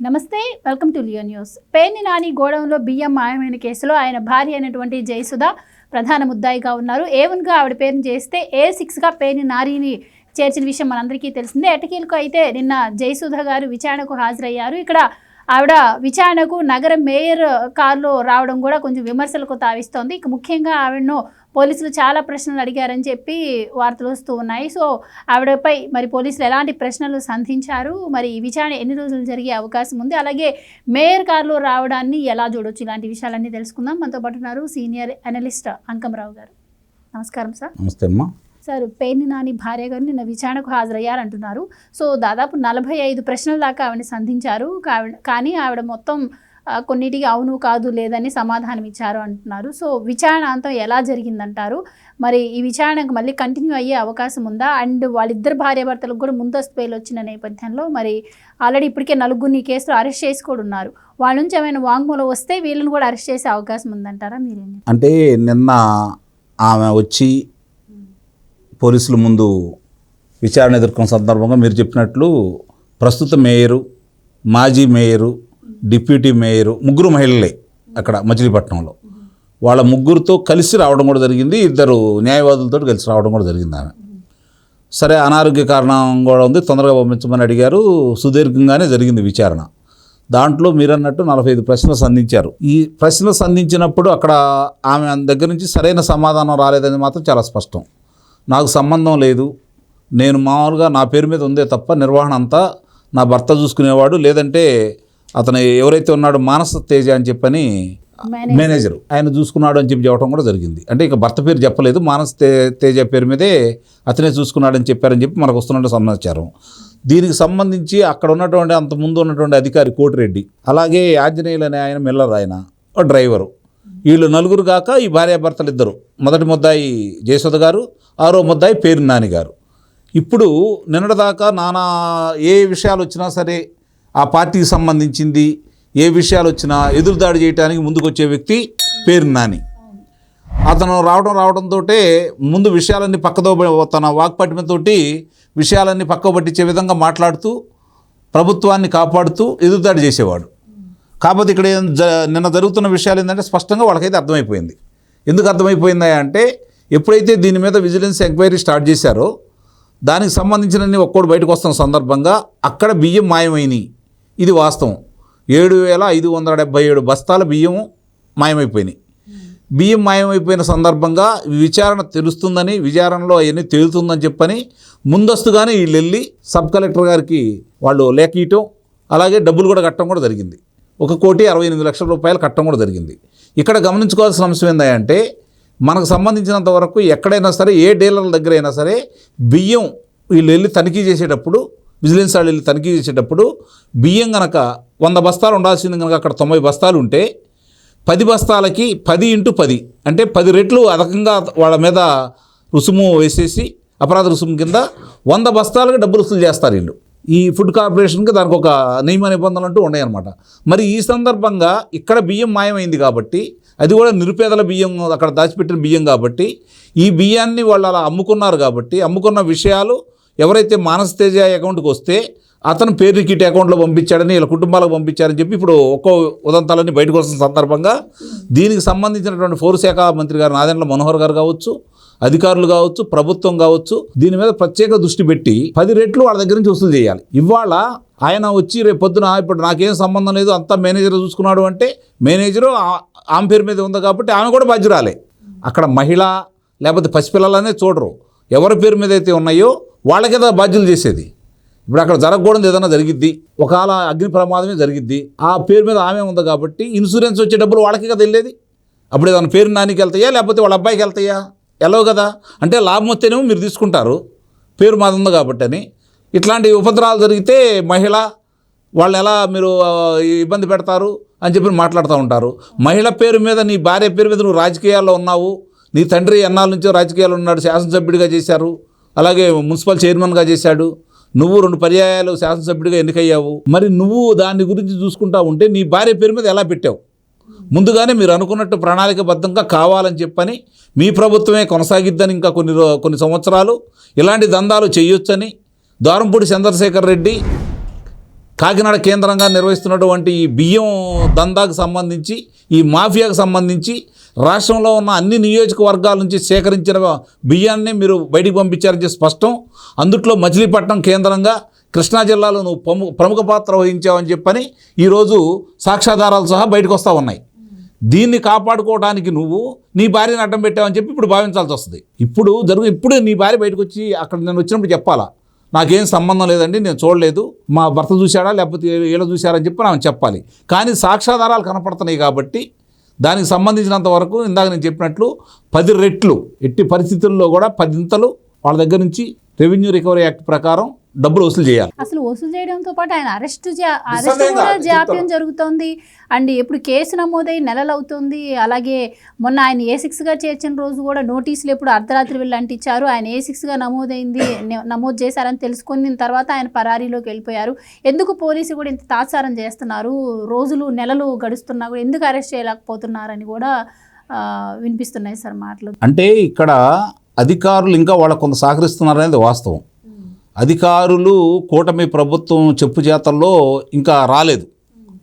నమస్తే, welcome to Leo news. Perni Nani గోడౌన్లో బియ్యం మాయమైన కేసులో ఆయన భార్య అయినటువంటి జయసుధ ప్రధాన ముద్దాయిగా ఉన్నారు. A1గా ఆవిడ పేరును చేస్తే A6గా పేర్ని నానిని చేర్చిన విషయం మనందరికీ తెలిసిందే. ఎటకీలకు అయితే నిన్న జయసుధ గారు విచారణకు హాజరయ్యారు. ఇక్కడ ఆవిడ విచారణకు నగర మేయర్ కారులో రావడం కూడా కొంచెం విమర్శలకు తావిస్తోంది. ఇక ముఖ్యంగా ఆవిడను పోలీసులు చాలా ప్రశ్నలు అడిగారని చెప్పి వార్తలు వస్తూ ఉన్నాయి. సో ఆవిడపై మరి పోలీసులు ఎలాంటి ప్రశ్నలు సంధించారు, మరి ఈ విచారణ ఎన్ని రోజులు జరిగే అవకాశం ఉంది, అలాగే మేయర్ కారులో రావడాన్ని ఎలా చూడొచ్చు, ఇలాంటి విషయాలన్నీ తెలుసుకుందాం. మనతో పాటు ఉన్నారు సీనియర్ అనలిస్ట్ అంకమరావు గారు. నమస్కారం సార్. నమస్తే అమ్మా. సార్, పేర్ని నాని భార్య గారు నిన్న విచారణకు హాజరయ్యారంటున్నారు. సో దాదాపు 45 ప్రశ్నల దాకా ఆవిడని సంధించారు. కానీ ఆవిడ మొత్తం కొన్నిటికి అవును కాదు లేదని సమాధానం ఇచ్చారు అంటున్నారు. సో విచారణ అంతం ఎలా జరిగిందంటారు? మరి ఈ విచారణకు మళ్ళీ కంటిన్యూ అయ్యే అవకాశం ఉందా? అండ్ వాళ్ళిద్దరు భార్యాభర్తలకు కూడా ముందస్తు బెయిల్ వచ్చిన నేపథ్యంలో మరి ఆల్రెడీ ఇప్పటికే 4 ఈ కేసులో అరెస్ట్ చేసి కూడా ఉన్నారు. వాళ్ళ నుంచి ఏమైనా వాంగ్మూలం వస్తే వీళ్ళని కూడా అరెస్ట్ చేసే అవకాశం ఉందంటారా? మీరేం? అంటే నిన్న ఆమె వచ్చి పోలీసుల ముందు విచారణ ఎదుర్కొన్న సందర్భంగా మీరు చెప్పినట్లు ప్రస్తుత మేయరు, మాజీ మేయరు, డిప్యూటీ మేయరు ముగ్గురు మహిళలే అక్కడ మచిలీపట్నంలో. వాళ్ళ ముగ్గురితో కలిసి రావడం కూడా జరిగింది. 2 న్యాయవాదులతో కలిసి రావడం కూడా జరిగింది. ఆమె సరే అనారోగ్య కారణం కూడా ఉంది, తొందరగా పంపించమని అడిగారు. సుదీర్ఘంగానే జరిగింది విచారణ. దాంట్లో మీరన్నట్టు 45 ప్రశ్నలు సంధించారు. ఈ ప్రశ్నలు సంధించినప్పుడు అక్కడ ఆమె దగ్గర నుంచి సరైన సమాధానం రాలేదని మాత్రం చాలా స్పష్టం. నాకు సంబంధం లేదు, నేను మామూలుగా నా పేరు మీద ఉందే తప్ప నిర్వహణ అంతా నా భర్త చూసుకునేవాడు, లేదంటే అతను ఎవరైతే ఉన్నాడో మానస తేజ అని చెప్పని మేనేజరు ఆయన చూసుకున్నాడు అని చెప్పి చెప్పడం కూడా జరిగింది. అంటే ఇక భర్త పేరు చెప్పలేదు, మానస తేజ పేరు మీదే అతనే చూసుకున్నాడని చెప్పారని చెప్పి మనకు వస్తున్నట్టు సమాచారం. దీనికి సంబంధించి అక్కడ ఉన్నటువంటి అంత ముందు ఉన్నటువంటి అధికారి కోటిరెడ్డి, అలాగే ఆంజనేయులు అనే ఆయన మిల్లర్, ఆయన డ్రైవరు, వీళ్ళు 4 కాక ఈ భార్యాభర్తలు 2. మొదటి ముద్దాయి జయసుధ గారు, 6వ ముద్దాయి పేర్ని నాని గారు. ఇప్పుడు నిన్నటిదాకా నానా ఏ విషయాలు వచ్చినా సరే ఆ పార్టీకి సంబంధించింది ఏ విషయాలు వచ్చినా ఎదురుదాడి చేయడానికి ముందుకు వచ్చే వ్యక్తి పేర్ని నాని. అతను రావడంతో ముందు విషయాలన్నీ పక్కదో తన వాక్పటిమతో విషయాలన్నీ పక్కకు పట్టించే విధంగా మాట్లాడుతూ ప్రభుత్వాన్ని కాపాడుతూ ఎదురుదాడి చేసేవాడు. కాకపోతే ఇక్కడ నిన్న జరుగుతున్న విషయాలు ఏంటంటే స్పష్టంగా వాళ్ళకైతే అర్థమైపోయింది. ఎందుకు అర్థమైపోయిందా అంటే ఎప్పుడైతే దీని మీద విజిలెన్స్ ఎంక్వైరీ స్టార్ట్ చేశారో దానికి సంబంధించిన ఒక్కోడు బయటకు వస్తున్న సందర్భంగా అక్కడ బియ్యం మాయమైనాయి. ఇది వాస్తవం. 7,577 బస్తాల బియ్యం మాయమైపోయినాయి. బియ్యం మాయమైపోయిన సందర్భంగా విచారణ తెలుస్తుందని, విచారణలో అవన్నీ తేలుతుందని చెప్పని ముందస్తుగానే వీళ్ళు వెళ్ళి సబ్ కలెక్టర్ గారికి వాళ్ళు లేఖ ఇవ్వటం, అలాగే డబ్బులు కూడా కట్టడం కూడా జరిగింది. 1,68,00,000 రూపాయలు కట్టడం కూడా జరిగింది. ఇక్కడ గమనించుకోవాల్సిన అంశం ఏంటంటే మనకు సంబంధించినంత వరకు ఎక్కడైనా సరే ఏ డీలర్ల దగ్గర అయినా సరే బియ్యం వీళ్ళు వెళ్ళి తనిఖీ చేసేటప్పుడు, విజిలెన్స్ వాళ్ళు వెళ్ళి తనిఖీ చేసేటప్పుడు బియ్యం కనుక 100 బస్తాలు ఉండాల్సింది కనుక అక్కడ 90 బస్తాలు ఉంటే 10 బస్తాలకి 10x10 అంటే 10 రెట్లు అదకంగా వాళ్ళ మీద రుసుము వేసేసి అపరాధ రుసుము కింద 100 బస్తాలకు డబ్బులు వసూలు చేస్తారు వీళ్ళు. ఈ ఫుడ్ కార్పొరేషన్కి దానికి ఒక నియమ నిబంధనలు అంటూ ఉన్నాయి అన్నమాట. మరి ఈ సందర్భంగా ఇక్కడ బియ్యం మాయమైంది కాబట్టి, అది కూడా నిరుపేదల బియ్యం అక్కడ దాచిపెట్టిన బియ్యం కాబట్టి, ఈ బియ్యాన్ని వాళ్ళు అలా అమ్ముకున్నారు కాబట్టి అమ్ముకున్న విషయాలు ఎవరైతే మానస తేజ అకౌంట్కి వస్తే అతను పేరు కిట్ అకౌంట్లో పంపించాడని వీళ్ళ కుటుంబాలకు పంపించారని చెప్పి ఇప్పుడు ఒక్కో ఉదంతాలన్నీ బయటకు వస్తున్న సందర్భంగా దీనికి సంబంధించినటువంటి పౌరశాఖ మంత్రి గారు నాదెండ్ల మనోహర్ గారు కావచ్చు, అధికారులు కావచ్చు, ప్రభుత్వం కావచ్చు, దీని మీద ప్రత్యేక దృష్టి పెట్టి 10 రెట్లు వాళ్ళ దగ్గర నుంచి వసూలు చేయాలి. ఇవాళ ఆయన వచ్చి రేపు పొద్దున ఇప్పుడు నాకేం సంబంధం లేదు అంతా మేనేజర్ చూసుకున్నాడు అంటే మేనేజరు ఆమె పేరు మీద ఉంది కాబట్టి ఆమె కూడా బాధ్యురాలే. అక్కడ మహిళ లేకపోతే పసిపిల్లలనే చూడరు, ఎవరి పేరు మీద అయితే ఉన్నాయో వాళ్ళకే బాధ్యులు చేసేది. ఇప్పుడు అక్కడ జరగకూడదు ఏదైనా జరిగిద్ది, ఒకవేళ అగ్ని ప్రమాదమే జరిగిద్ది, ఆ పేరు మీద ఆమె ఉంది కాబట్టి ఇన్సూరెన్స్ వచ్చే డబ్బులు వాళ్ళకే కదా వెళ్ళేది. అప్పుడు ఏదైనా పేరు నానికి వెళ్తాయా లేకపోతే వాళ్ళ అబ్బాయికి వెళ్తాయా? ఎలాగో కదా. అంటే లాభం వస్తేనేమో మీరు తీసుకుంటారు, పేరు మాది ఉంది కాబట్టి అని. ఇట్లాంటి ఉపద్రవాలు జరిగితే మహిళ వాళ్ళు ఎలా మీరు ఇబ్బంది పెడతారు అని చెప్పి మాట్లాడుతూ ఉంటారు. మహిళ పేరు మీద, నీ భార్య పేరు మీద నువ్వు రాజకీయాల్లో ఉన్నావు, నీ తండ్రి ఎన్నాళ్ళ నుంచో రాజకీయాల్లో ఉన్నాడు, శాసనసభ్యుడిగా చేశారు, అలాగే మున్సిపల్ చైర్మన్గా చేశాడు, నువ్వు 2 పర్యాయాలు శాసనసభ్యుడిగా ఎన్నికయ్యావు. మరి నువ్వు దాని గురించి చూసుకుంటా ఉంటే నీ భార్య పేరు మీద ఎలా పెట్టావు? ముందుగానే మీరు అనుకున్నట్టు ప్రణాళికబద్ధంగా కావాలని చెప్పని మీ ప్రభుత్వమే కొనసాగిద్దని ఇంకా కొన్ని సంవత్సరాలు ఇలాంటి దందాలు చేయొచ్చని ద్వారంపూడి చంద్రశేఖర్ రెడ్డి కాకినాడ కేంద్రంగా నిర్వహిస్తున్నటువంటి ఈ బియ్యం దందాకు సంబంధించి, ఈ మాఫియాకు సంబంధించి రాష్ట్రంలో ఉన్న అన్ని నియోజకవర్గాల నుంచి సేకరించిన బియ్యాన్ని మీరు బయటికి పంపించారని స్పష్టం. అందుట్లో మచిలీపట్నం కేంద్రంగా కృష్ణా జిల్లాలో నువ్వు ప్రముఖ పాత్ర వహించావని చెప్పని ఈరోజు సాక్ష్యాధారాలు సహా బయటకు వస్తూ ఉన్నాయి. దీన్ని కాపాడుకోవడానికి నువ్వు నీ భార్యను అడ్డం పెట్టావని చెప్పి ఇప్పుడు భావించాల్సి వస్తుంది. ఇప్పుడు నీ భార్య బయటకు వచ్చి అక్కడ నేను వచ్చినప్పుడు చెప్పాలా, నాకేం సంబంధం లేదండి, నేను చూడలేదు, మా భర్త చూశాడా లేకపోతే వీళ్ళ చూశారని చెప్పి ఆమె చెప్పాలి. కానీ సాక్ష్యాధారాలు కనపడుతున్నాయి కాబట్టి దానికి సంబంధించినంత వరకు ఇందాక నేను చెప్పినట్లు 10 రెట్లు ఎట్టి పరిస్థితుల్లో కూడా 10 ఇంతలు వాళ్ళ దగ్గర నుంచి రెవెన్యూ రికవరీ యాక్ట్ ప్రకారం డబ్బులు వసూలు చేయాలి. అసలు వసూలు చేయడంతో పాటు ఆయన అరెస్ట్ కూడా జాప్యం జరుగుతోంది. అండ్ ఇప్పుడు కేసు నమోదై నెలలు అవుతుంది. అలాగే మొన్న ఆయన A6గా చేర్చిన రోజు కూడా నోటీసులు ఎప్పుడు అర్ధరాత్రి వెళ్ళి అంటించారు. ఆయన A6గా నమోదు చేశారని తెలుసుకున్న తర్వాత ఆయన పరారీలోకి వెళ్ళిపోయారు. ఎందుకు పోలీసులు కూడా ఇంత తాత్సారం చేస్తున్నారు, రోజులు నెలలు గడుస్తున్నా కూడా ఎందుకు అరెస్ట్ చేయలేకపోతున్నారని కూడా వినిపిస్తున్నాయి సార్ మాటలు. అంటే ఇక్కడ అధికారులు ఇంకా వాళ్ళకు కొంత సహకరిస్తున్నారనేది వాస్తవం. అధికారులు కూటమి ప్రభుత్వం చెప్పు చేతల్లో ఇంకా రాలేదు.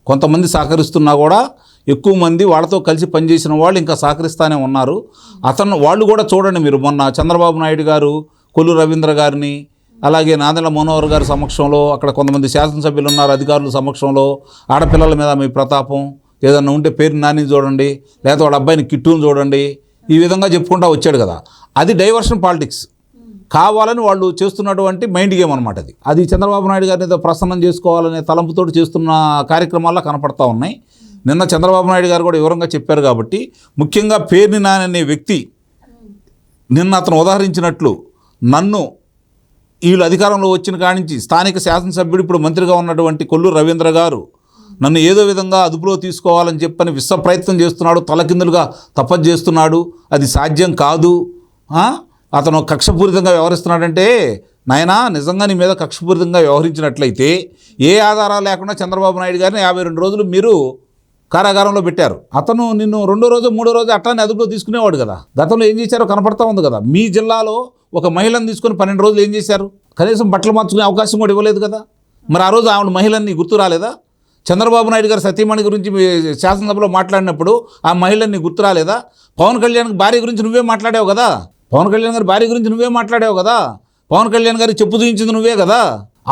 కొంతమంది సహకరిస్తున్నా కూడా ఎక్కువ మంది వాళ్ళతో కలిసి పనిచేసిన వాళ్ళు ఇంకా సహకరిస్తూనే ఉన్నారు. వాళ్ళు కూడా చూడండి, మీరు మొన్న చంద్రబాబు నాయుడు గారు కొల్లు రవీంద్ర గారిని, అలాగే నాదెళ్ల మనోహర్ గారి సమక్షంలో, అక్కడ కొంతమంది శాసనసభ్యులు ఉన్నారు అధికారుల సమక్షంలో, ఆడపిల్లల మీద మీ ప్రతాపం, ఏదన్నా ఉంటే పేరు నాని చూడండి, లేకపోతే వాళ్ళ అబ్బాయిని కిట్టుని చూడండి, ఈ విధంగా చెప్పుకుంటూ వచ్చాడు కదా. అది డైవర్షన్ పాలిటిక్స్ కావాలని వాళ్ళు చేస్తున్నటువంటి మైండ్ గేమ్ అనమాట. అది చంద్రబాబు నాయుడు గారిని ఏదో ప్రసన్నం చేసుకోవాలనే తలంపుతో చేస్తున్న కార్యక్రమాల్లో కనపడతా ఉన్నాయి. నిన్న చంద్రబాబు నాయుడు గారు కూడా వివరంగా చెప్పారు కాబట్టి, ముఖ్యంగా పేర్ని నాని అనే వ్యక్తి నిన్న అతను ఉదాహరించినట్లు నన్ను వీళ్ళు అధికారంలో వచ్చిన కానించి స్థానిక శాసనసభ్యుడు ఇప్పుడు మంత్రిగా ఉన్నటువంటి కొల్లు రవీంద్ర గారు నన్ను ఏదో విధంగా అదుపులో తీసుకోవాలని చెప్పని విశ్వ ప్రయత్నం చేస్తున్నాడు, తలకిందులుగా తపస్సు చేస్తున్నాడు. అది సాధ్యం కాదు. అతను కక్షపూరితంగా వ్యవహరిస్తున్నాడంటే, నాయనా నిజంగా నీ మీద కక్షపూరితంగా వ్యవహరించినట్లయితే ఏ ఆధారాలు లేకుండా చంద్రబాబు నాయుడు గారిని 52 రోజులు మీరు కారాగారంలో పెట్టారు. అతను నిన్ను 2వ రోజు 3వ రోజు అట్లానే అదుపులో తీసుకునేవాడు కదా. గతంలో ఏం చేశారో కనపడతా ఉంది కదా. మీ జిల్లాలో ఒక మహిళను తీసుకొని 12 రోజులు ఏం చేశారు? కనీసం బట్టలు మార్చుకునే అవకాశం కూడా ఇవ్వలేదు కదా. మరి ఆ రోజు ఆవిడ మహిళని గుర్తు రాలేదా? చంద్రబాబు నాయుడు గారు సతీమణి గురించి శాసనసభలో మాట్లాడినప్పుడు ఆ మహిళని గుర్తు రాలేదా? పవన్ కళ్యాణ్ భార్య గురించి నువ్వే మాట్లాడావు కదా. పవన్ కళ్యాణ్ గారి భార్య గురించి నువ్వే మాట్లాడావు కదా. పవన్ కళ్యాణ్ గారికి చెప్పు చూపించింది నువ్వే కదా.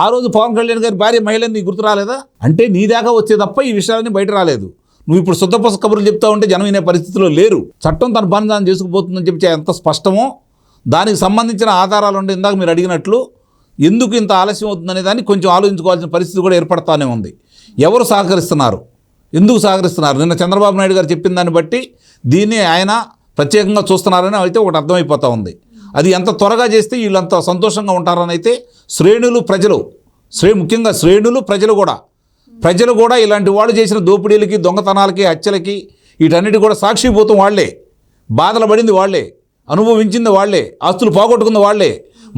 ఆ రోజు పవన్ కళ్యాణ్ గారి భార్య మహిళని నీకు గుర్తు రాలేదా? అంటే నీ దాకా వచ్చే తప్ప ఈ విషయాలన్నీ బయట రాలేదు. నువ్వు ఇప్పుడు శుద్ధపస కబుర్లు చెప్తా ఉంటే జనం వినే పరిస్థితిలో లేరు. చట్టం తన పని దాన్ని చేసుకుపోతుందని చెప్పి ఎంత స్పష్టమో దానికి సంబంధించిన ఆధారాలు ఉంటే ఇందాక మీరు అడిగినట్లు ఎందుకు ఇంత ఆలస్యం అవుతుందనే దాన్ని కొంచెం ఆలోచించుకోవాల్సిన పరిస్థితి కూడా ఏర్పడతానే ఉంది. ఎవరు సహకరిస్తున్నారు, ఎందుకు సహకరిస్తున్నారు? నిన్న చంద్రబాబు నాయుడు గారు చెప్పిన దాన్ని బట్టి దీన్ని ఆయన ప్రత్యేకంగా చూస్తున్నారని అయితే ఒకటి అర్థమైపోతూ ఉంది. అది ఎంత త్వరగా చేస్తే వీళ్ళంత సంతోషంగా ఉంటారని అయితే శ్రేణులు ప్రజలు ముఖ్యంగా శ్రేణులు ప్రజలు కూడా ఇలాంటి వాళ్ళు చేసిన దోపిడీలకి, దొంగతనాలకి, హత్యలకి వీటన్నిటి కూడా సాక్షిభూతం వాళ్లే, బాధలు పడింది వాళ్లే, అనుభవించింది వాళ్లే, ఆస్తులు పోగొట్టుకుంది వాళ్లే,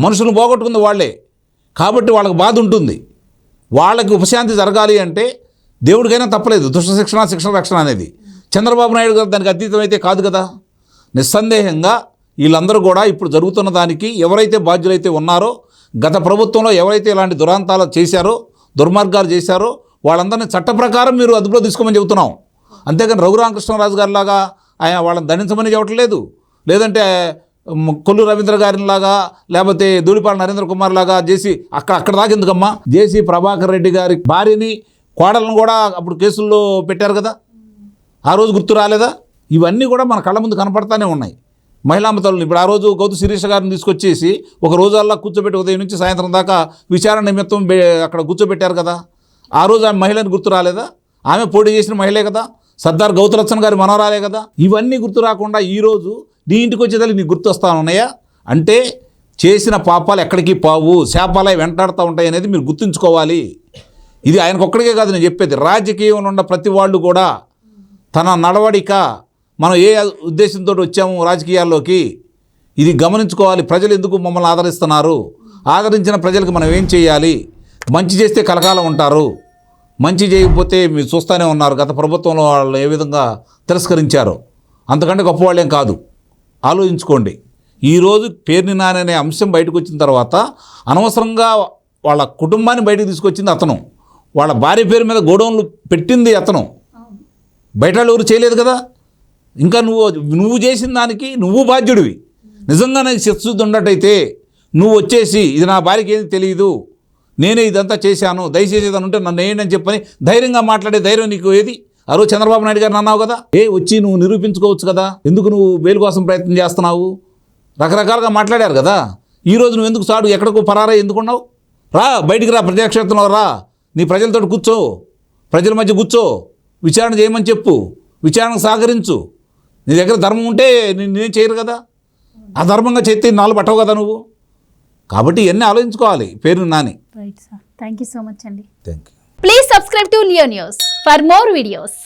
మనుషులు పోగొట్టుకుంది వాళ్లే. కాబట్టి వాళ్ళకి బాధ ఉంటుంది. వాళ్ళకి ఉపశాంతి జరగాలి అంటే దేవుడికైనా తప్పలేదు దుష్ట శిక్షణ, శిక్షణ రక్షణ అనేది. చంద్రబాబు నాయుడు గారు దానికి అతీతం అయితే కాదు కదా. నిస్సందేహంగా వీళ్ళందరూ కూడా ఇప్పుడు జరుగుతున్న దానికి ఎవరైతే బాధ్యులైతే ఉన్నారో, గత ప్రభుత్వంలో ఎవరైతే ఇలాంటి దురాంతాలు చేశారో, దుర్మార్గాలు చేశారో వాళ్ళందరినీ చట్ట ప్రకారం మీరు అదుపులో తీసుకోమని చెబుతున్నాం. అంతేగాని రఘురామకృష్ణరాజు గారిలాగా ఆయన వాళ్ళని దండించమని చెప్పట్లేదు. లేదంటే కొల్లు రవీంద్ర గారిలాగా, లేకపోతే ధూళిపాల నరేంద్ర కుమార్ లాగా చేసి అక్కడ దాకా ఎందుకమ్మా? జేసీ ప్రభాకర్ రెడ్డి గారి భార్యని, కోడలను కూడా అప్పుడు కేసుల్లో పెట్టారు కదా. ఆ రోజు గుర్తు రాలేదా? ఇవన్నీ కూడా మన కళ్ళ ముందు కనపడతానే ఉన్నాయి. మహిళామ తల్లులు ఇప్పుడు ఆ రోజు గౌతు శిరీష గారిని తీసుకొచ్చేసి ఒక రోజల్లా కూర్చోబెట్టి ఉదయం నుంచి సాయంత్రం దాకా విచారణ నిమిత్తం అక్కడ కూర్చోబెట్టారు కదా. ఆ రోజు ఆమె మహిళని గుర్తు రాలేదా? ఆమె పోటీ చేసిన మహిళే కదా. సర్దార్ గౌతులచ్చన్ గారి మనవరాలే కదా. ఇవన్నీ గుర్తు రాకుండా ఈరోజు నీ ఇంటికి వచ్చేదానికి నీకు గుర్తు వస్తా ఉన్నాయా? అంటే చేసిన పాపాలు ఎక్కడికి పావు, శాపాలే వెంటాడుతూ ఉంటాయి అనేది మీరు గుర్తుంచుకోవాలి. ఇది ఆయనకొక్కడికే కాదు నేను చెప్పేది, రాజకీయంలో ఉన్న ప్రతి వాళ్ళు కూడా తన నడవడిక, మనం ఏ ఉద్దేశంతో వచ్చాము రాజకీయాల్లోకి, ఇది గమనించుకోవాలి. ప్రజలు ఎందుకు మమ్మల్ని ఆదరిస్తున్నారు, ఆదరించిన ప్రజలకు మనం ఏం చేయాలి? మంచి చేస్తే కలకాలం ఉంటారు, మంచి చేయకపోతే మీరు చూస్తూనే ఉన్నారు గత ప్రభుత్వంలో వాళ్ళు ఏ విధంగా తిరస్కరించారో. అంతకంటే గొప్పవాళ్ళేం కాదు. ఆలోచించుకోండి. ఈరోజు పేర్ని నాని అనే అంశం బయటకు వచ్చిన తర్వాత అనవసరంగా వాళ్ళ కుటుంబాన్ని బయటకు తీసుకొచ్చింది అతను. వాళ్ళ భార్య పేరు మీద గోడౌన్లు పెట్టింది అతను, బయట వాళ్ళు ఎవరు చేయలేదు కదా. ఇంకా నువ్వు చేసిన దానికి నువ్వు బాధ్యుడివి. నిజంగా నాకు చిత్తశుద్ధి ఉన్నట్టయితే నువ్వు వచ్చేసి ఇది నా భార్యకి ఏది తెలియదు, నేనే ఇదంతా చేశాను, దయచేసి ఏదైనా ఉంటే నన్ను వేయండి అని చెప్పని ధైర్యంగా మాట్లాడే ధైర్యం నీకు ఏది? ఆ రోజు చంద్రబాబు నాయుడు గారు అన్నావు కదా, వచ్చి నువ్వు నిరూపించుకోవచ్చు కదా, ఎందుకు నువ్వు బెయిల్ కోసం ప్రయత్నం చేస్తున్నావు? రకరకాలుగా మాట్లాడారు కదా. ఈరోజు నువ్వు ఎందుకు సాడు ఎక్కడికో పరారా ఎందుకున్నావు? రా, బయటికి రా, ప్రజాక్షేత్రంలో రా, నీ ప్రజలతో కూర్చో, ప్రజల మధ్య కూర్చో, విచారణ చేయమని చెప్పు, విచారణకు సహకరించు. నీ దగ్గర ధర్మం ఉంటే నేనేం చేయరు కదా, అధర్మంగా చేస్తే నాలుగు పట్టవు కదా నువ్వు. కాబట్టి ఇవన్నీ ఆలోచించుకోవాలి. పేరు Nani. Right sir, thank you so much అండి. Thank you. Please subscribe to Leo news for more videos.